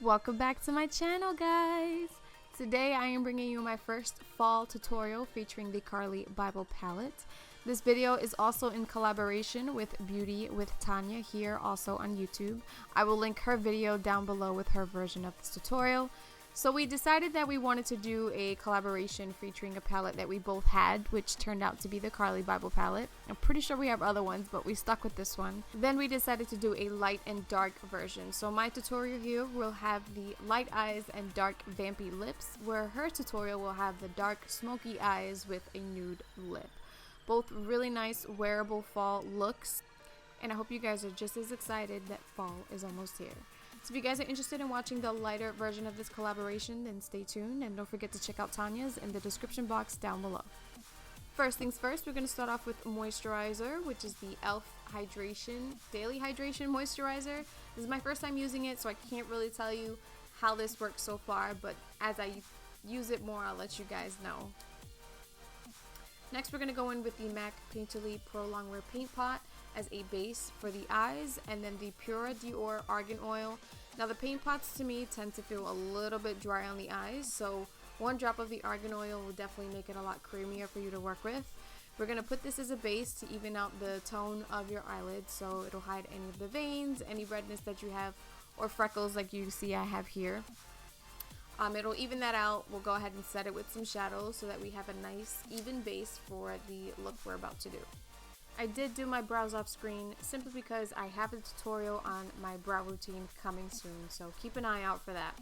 Welcome back to my channel, guys. Today I am bringing you my first fall tutorial featuring the Carli Bybel palette. This video is also in collaboration with Beauty with Tania here also on YouTube. I will link her video down below with her version of this tutorial. So we decided that we wanted to do a collaboration featuring a palette that we both had, which turned out to be the Carli Bybel palette. I'm pretty sure we have other ones, but we stuck with this one. Then we decided to do a light and dark version. So my tutorial here will have the light eyes and dark vampy lips, where her tutorial will have the dark smoky eyes with a nude lip. Both really nice wearable fall looks, and I hope you guys are just as excited that fall is almost here. So if you guys are interested in watching the lighter version of this collaboration, then stay tuned and don't forget to check out Tania's in the description box down below. First things first, we're going to start off with moisturizer, which is the e.l.f. Hydration Daily Hydration Moisturizer. This is my first time using it, so I can't really tell you how this works so far, but as I use it more, I'll let you guys know. Next, we're going to go in with the MAC Painterly Pro Longwear Paint Pot as a base for the eyes, and then the Pura D'or Argan Oil. Now the paint pots to me tend to feel a little bit dry on the eyes, so one drop of the argan oil will definitely make it a lot creamier for you to work with. We're going to put this as a base to even out the tone of your eyelids, so it'll hide any of the veins, any redness that you have, or freckles like you see I have here. It'll even that out. We'll go ahead and set it with some shadows so that we have a nice even base for the look we're about to do. I did do my brows off screen simply because I have a tutorial on my brow routine coming soon, so keep an eye out for that.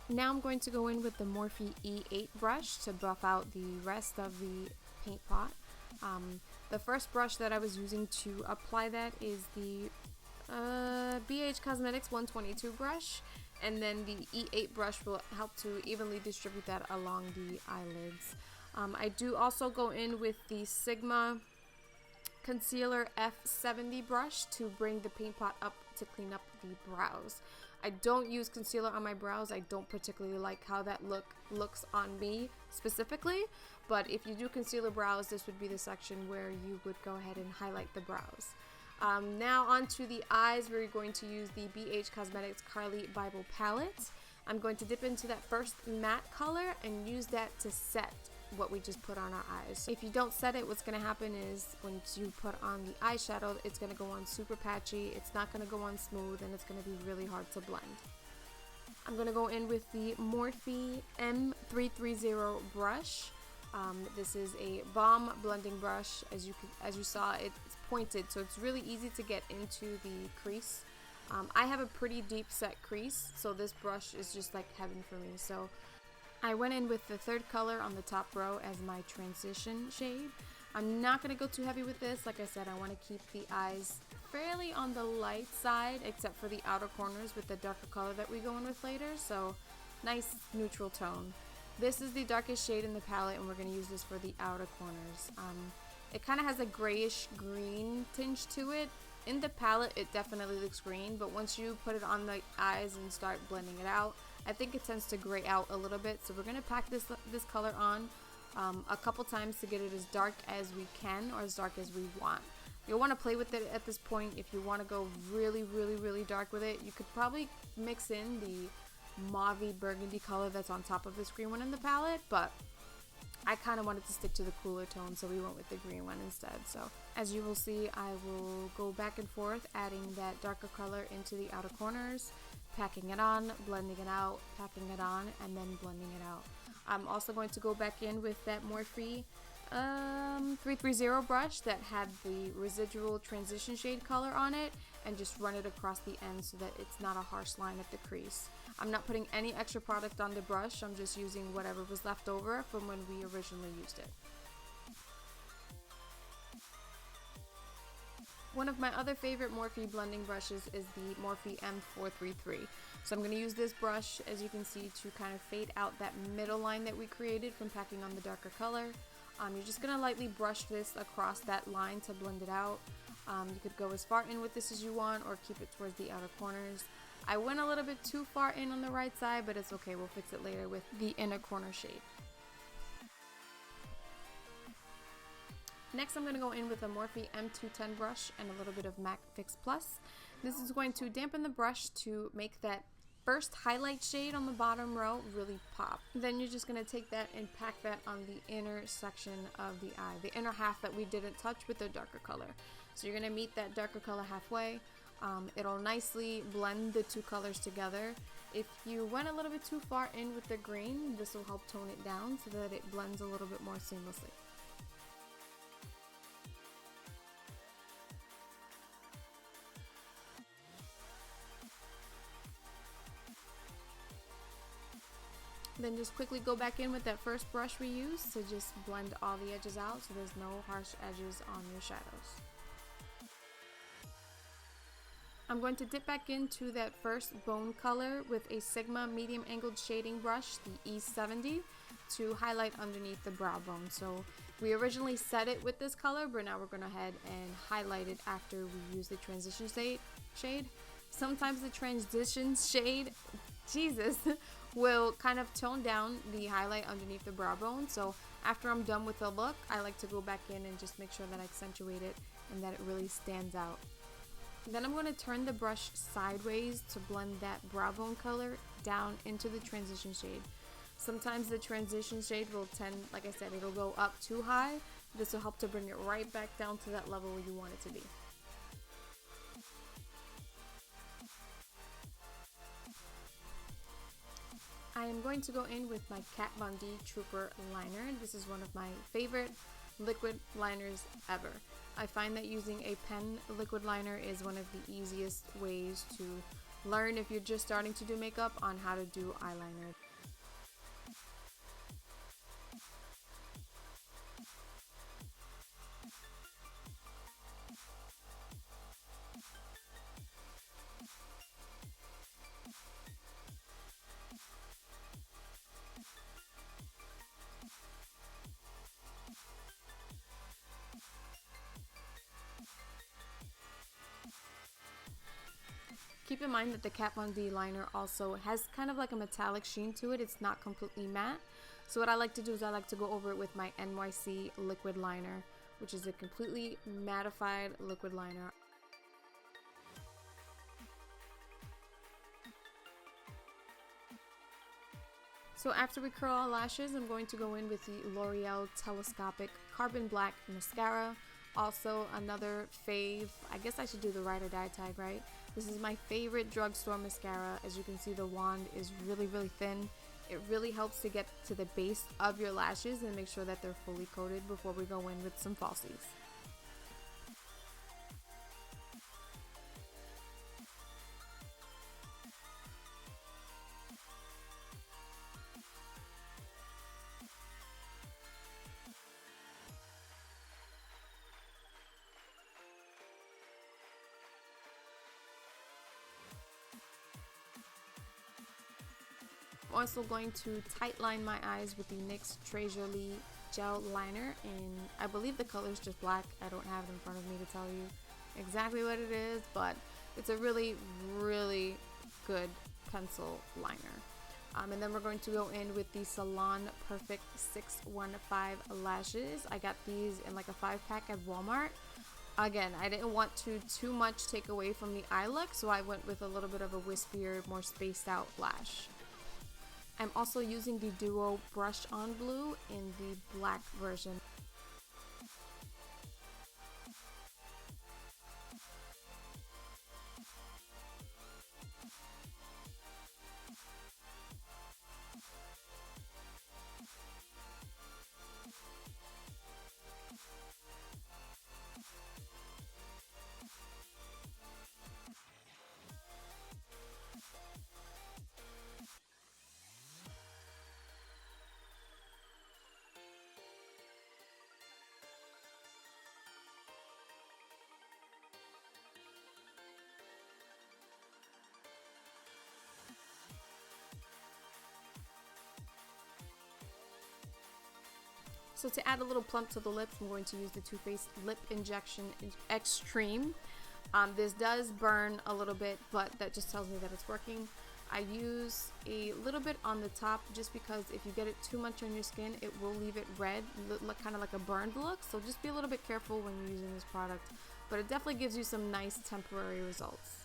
Now I'm going to go in with the Morphe E8 brush to buff out the rest of the paint pot. The first brush that I was using to apply that is the BH Cosmetics 122 brush, and then the E8 brush will help to evenly distribute that along the eyelids. I do also go in with the Sigma Concealer F70 brush to bring the paint pot up to clean up the brows. I don't use concealer on my brows. I don't particularly like how that looks on me specifically, but if you do concealer brows, this would be the section where you would go ahead and highlight the brows. Now onto the eyes, we're going to use the BH Cosmetics Carli Bybel palette. I'm going to dip into that first matte color and use that to set what we just put on our eyes. If you don't set it, what's going to happen is once you put on the eyeshadow, it's going to go on super patchy, it's not going to go on smooth, and it's going to be really hard to blend. I'm going to go in with the Morphe M330 brush. This is a balm blending brush. As you saw, it's pointed, so it's really easy to get into the crease. I have a pretty deep set crease, so this brush is just like heaven for me. So I went in with the third color on the top row as my transition shade. I'm not going to go too heavy with this. Like I said, I want to keep the eyes fairly on the light side, except for the outer corners with the darker color that we go in with later. So nice neutral tone. This is the darkest shade in the palette, and we're going to use this for the outer corners. It kind of has a grayish green tinge to it. In the palette, it definitely looks green, but once you put it on the eyes and start blending it out, I think it tends to gray out a little bit. So we're going to pack this color on a couple times to get it as dark as we can, or as dark as we want. You'll want to play with it at this point. If you want to go really dark with it, you could probably mix in the mauve burgundy color that's on top of this green one in the palette, but I kind of wanted to stick to the cooler tone, so we went with the green one instead. So as you will see, I will go back and forth adding that darker color into the outer corners, packing it on, blending it out, packing it on, and then blending it out. I'm also going to go back in with that Morphe 330 brush that had the residual transition shade color on it, and just run it across the end so that it's not a harsh line at the crease. I'm not putting any extra product on the brush. I'm just using whatever was left over from when we originally used it. One of my other favorite Morphe blending brushes is the Morphe M433. So I'm going to use this brush, as you can see, to kind of fade out that middle line that we created from packing on the darker color. You're just going to lightly brush this across that line to blend it out. You could go as far in with this as you want, or keep it towards the outer corners. I went a little bit too far in on the right side, but it's okay. We'll fix it later with the inner corner shade. Next, I'm going to go in with a Morphe M210 brush and a little bit of MAC Fix Plus. This is going to dampen the brush to make that first highlight shade on the bottom row really pop. Then you're just going to take that and pack that on the inner section of the eye, the inner half that we didn't touch with the darker color. So you're going to meet that darker color halfway. It'll nicely blend the two colors together. If you went a little bit too far in with the green, this will help tone it down so that it blends a little bit more seamlessly. Then just quickly go back in with that first brush we used to just blend all the edges out so there's no harsh edges on your shadows. I'm going to dip back into that first bone color with a Sigma medium angled shading brush, the E70, to highlight underneath the brow bone. So we originally set it with this color, but now we're going to go ahead and highlight it after we use the transition shade. Sometimes the transition shade, Jesus, will kind of tone down the highlight underneath the brow bone. So after I'm done with the look, I like to go back in and just make sure that I accentuate it and that it really stands out. Then I'm going to turn the brush sideways to blend that brow bone color down into the transition shade. Sometimes the transition shade will tend, like I said, it'll go up too high. This will help to bring it right back down to that level where you want it to be. I am going to go in with my Kat Von D Trooper liner. This is one of my favorite liquid liners ever. I find that using a pen liquid liner is one of the easiest ways to learn if you're just starting to do makeup on how to do eyeliner. Keep in mind that the Kat Von D liner also has kind of like a metallic sheen to it. It's not completely matte. So what I like to do is I like to go over it with my NYX liquid liner, which is a completely mattified liquid liner. So after we curl our lashes, I'm going to go in with the L'Oreal Telescopic Carbon Black Mascara. Also another fave, I guess I should do the ride or die tag, right? This is my favorite drugstore mascara. As you can see, the wand is really, really thin. It really helps to get to the base of your lashes and make sure that they're fully coated before we go in with some falsies. I'm also going to tight line my eyes with the NYX Tres Jolie gel liner, and I believe the color is just black. I don't have it in front of me to tell you exactly what it is, but it's a really, really good pencil liner. And then we're going to go in with the Salon Perfect 615 lashes. I got these in like a 5-pack at Walmart. Again, I didn't want to too much take away from the eye look, so I went with a little bit of a wispier, more spaced out lash. I'm also using the Duo Brush On Blue in the black version. So to add a little plump to the lips, I'm going to use the Too Faced Lip Injection Extreme. This does burn a little bit, but that just tells me that it's working. I use a little bit on the top just because if you get it too much on your skin, it will leave it red, look kind of like a burned look. So just be a little bit careful when you're using this product, but it definitely gives you some nice temporary results.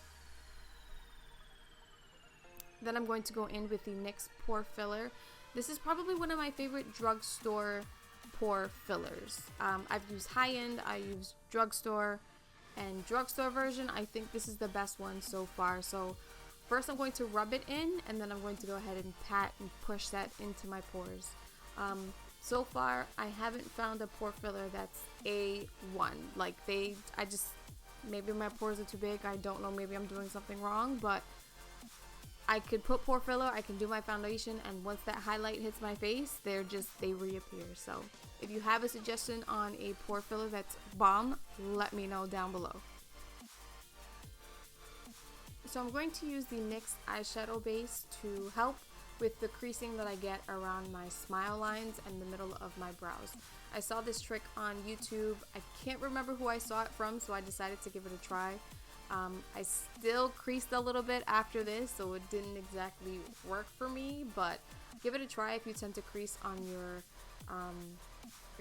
Then I'm going to go in with the NYX Pore Filler. This is probably one of my favorite drugstore pore fillers. I've used high-end, I use drugstore, and drugstore version. I think this is the best one so far. So first I'm going to rub it in, and then I'm going to go ahead and pat and push that into my pores. So far I haven't found a pore filler that's A1. Like maybe my pores are too big, I don't know, maybe I'm doing something wrong, but I could put pore filler, I can do my foundation, and once that highlight hits my face, they reappear. So if you have a suggestion on a pore filler that's bomb, let me know down below. So I'm going to use the NYX eyeshadow base to help with the creasing that I get around my smile lines and the middle of my brows. I saw this trick on YouTube. I can't remember who I saw it from, so I decided to give it a try. I still creased a little bit after this, so it didn't exactly work for me, but give it a try if you tend to crease on your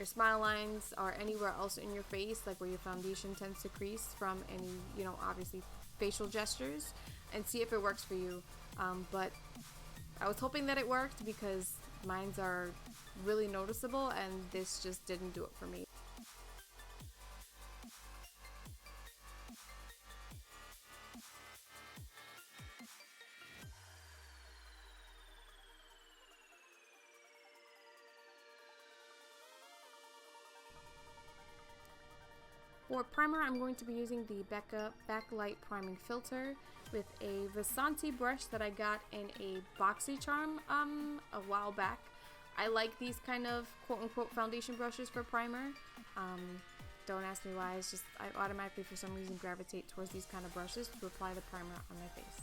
smile lines or anywhere else in your face, like where your foundation tends to crease from any, obviously facial gestures, and see if it works for you. But I was hoping that it worked because mines are really noticeable, and this just didn't do it for me. For primer, I'm going to be using the Becca Backlight Priming Filter with a VASANTI brush that I got in a BoxyCharm a while back. I like these kind of quote-unquote foundation brushes for primer. Don't ask me why, it's just I automatically for some reason gravitate towards these kind of brushes to apply the primer on my face.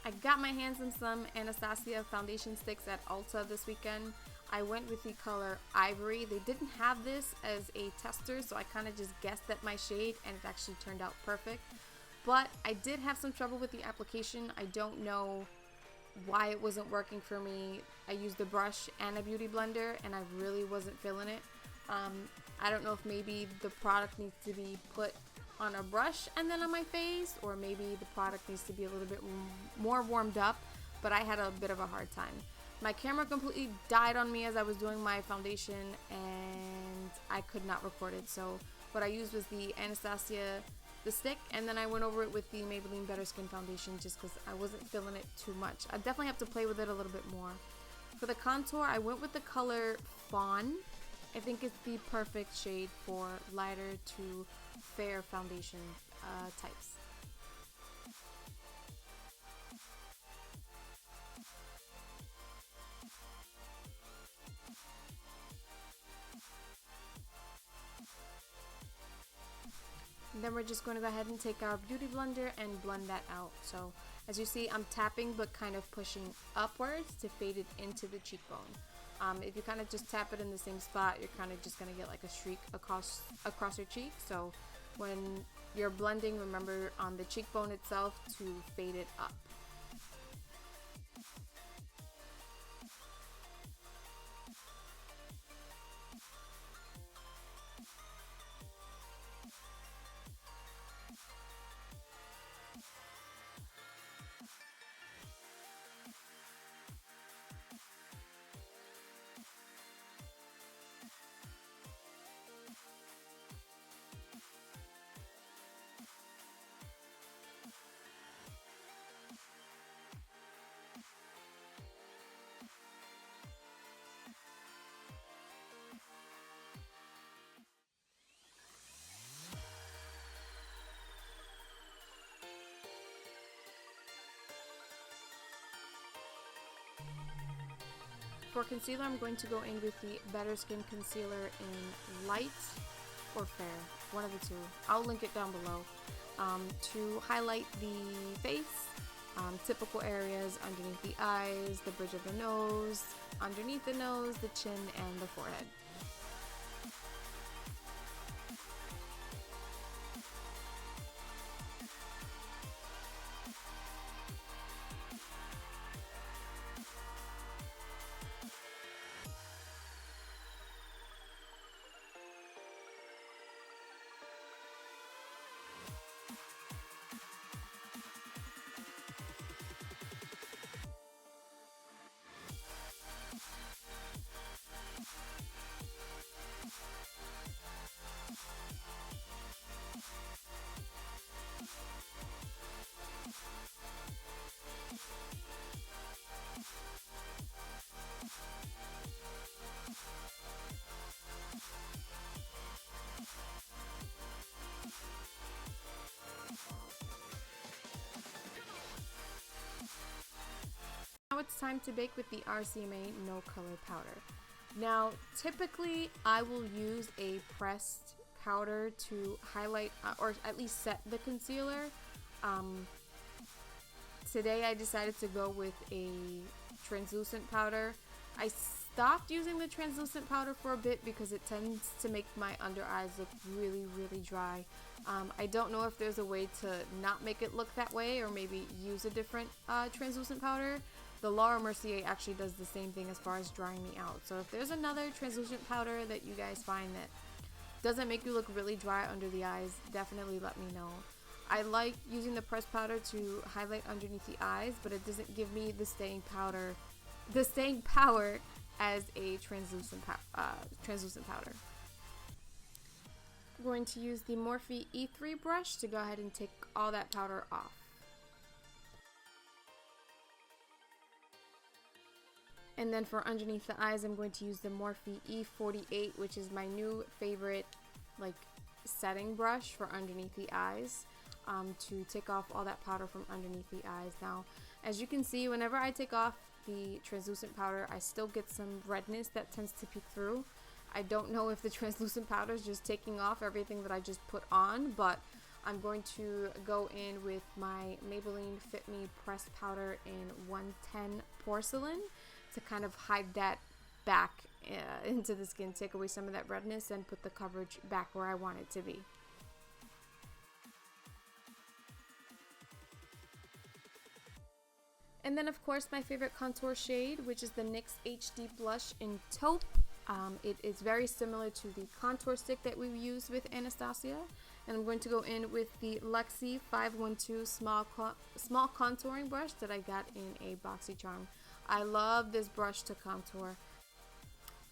I got my hands on some Anastasia foundation sticks at Ulta this weekend. I went with the color Ivory. They didn't have this as a tester, so I kind of just guessed at my shade, and it actually turned out perfect. But I did have some trouble with the application. I don't know why it wasn't working for me. I used the brush and a beauty blender, and I really wasn't feeling it. I don't know if maybe the product needs to be put on a brush and then on my face, or maybe the product needs to be a little bit more warmed up, but I had a bit of a hard time. My camera completely died on me as I was doing my foundation, and I could not record it. So what I used was the Anastasia, the stick, and then I went over it with the Maybelline Better Skin foundation just because I wasn't feeling it too much. I definitely have to play with it a little bit more. For the contour, I went with the color Fawn. I think it's the perfect shade for lighter to fair foundation types. And then we're just going to go ahead and take our beauty blender and blend that out. So as you see, I'm tapping but kind of pushing upwards to fade it into the cheekbone. If you kind of just tap it in the same spot, you're kind of just going to get like a streak across your cheek. So when you're blending, remember on the cheekbone itself to fade it up. For concealer, I'm going to go in with the Better Skin Concealer in light or fair, one of the two. I'll link it down below. To highlight the face, typical areas underneath the eyes, the bridge of the nose, underneath the nose, the chin, and the forehead. Time to Bake with the RCMA No Color Powder. Now, typically I will use a pressed powder to highlight or at least set the concealer. Today I decided to go with a translucent powder. I stopped using the translucent powder for a bit because it tends to make my under eyes look really, really dry. I don't know if there's a way to not make it look that way, or maybe use a different translucent powder. The Laura Mercier actually does the same thing as far as drying me out. So if there's another translucent powder that you guys find that doesn't make you look really dry under the eyes, definitely let me know. I like using the pressed powder to highlight underneath the eyes, but it doesn't give me the staying power as a translucent powder. I'm going to use the Morphe E3 brush to go ahead and take all that powder off. And then for underneath the eyes, I'm going to use the Morphe E48, which is my new favorite like setting brush for underneath the eyes, to take off all that powder from underneath the eyes. Now, as you can see, whenever I take off the translucent powder, I still get some redness that tends to peek through. I don't know if the translucent powder is just taking off everything that I just put on, but I'm going to go in with my Maybelline Fit Me pressed powder in 110 porcelain to kind of hide that back into the skin, take away some of that redness, and put the coverage back where I want it to be. And then of course my favorite contour shade, which is the NYX HD Blush in Taupe. It is very similar to the contour stick that we used with Anastasia. And I'm going to go in with the LUXIE 512 small contouring brush that I got in a BoxyCharm. I love this brush to contour.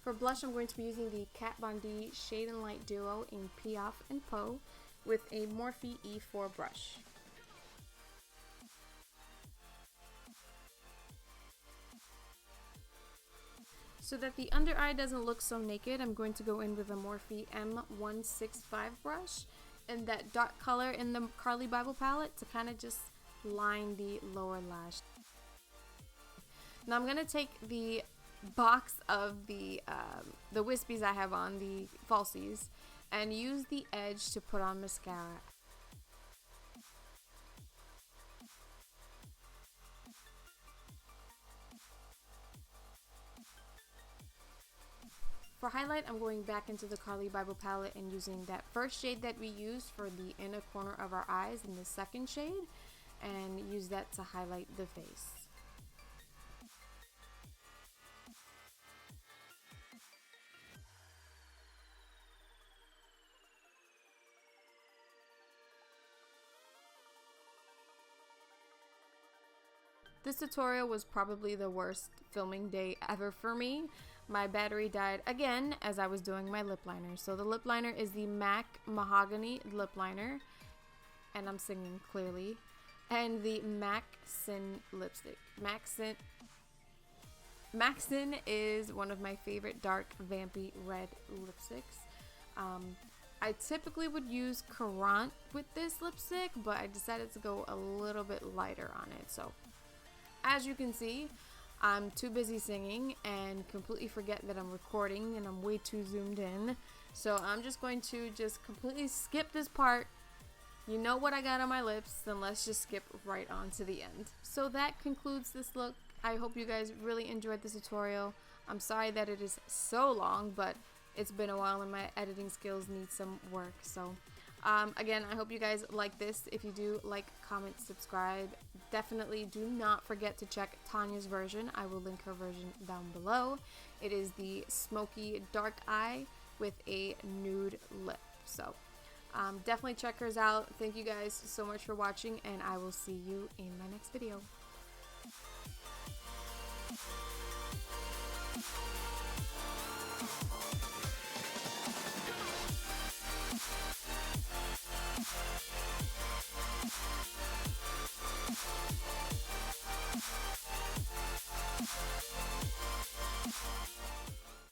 For blush, I'm going to be using the Kat Von D Shade and Light Duo in Piaf and Poe with a Morphe E4 brush. So that the under eye doesn't look so naked, I'm going to go in with a Morphe M165 brush and that dark color in the Carli Bybel palette to kind of just line the lower lash. Now I'm going to take the box of the wispies I have on, the falsies, and use the edge to put on mascara. For highlight, I'm going back into the Carli Bybel palette and using that first shade that we used for the inner corner of our eyes and the second shade, and use that to highlight the face. This tutorial was probably the worst filming day ever for me. My battery died again as I was doing my lip liner. So the lip liner is the MAC Mahogany lip liner, and I'm singing clearly, and the MAC Sin lipstick. MAC Sin is one of my favorite dark vampy red lipsticks. I typically would use Courant with this lipstick, but I decided to go a little bit lighter on it. So as you can see, I'm too busy singing and completely forget that I'm recording and I'm way too zoomed in. So I'm just going to completely skip this part. You know what I got on my lips, then let's just skip right on to the end. So that concludes this look. I hope you guys really enjoyed this tutorial. I'm sorry that it is so long, but it's been a while and my editing skills need some work. So again, I hope you guys like this. If you do, like, comment, subscribe. Definitely do not forget to check Tania's version. I will link her version down below. It is the smoky dark eye with a nude lip. So definitely check hers out. Thank you guys so much for watching, and I will see you in my next video.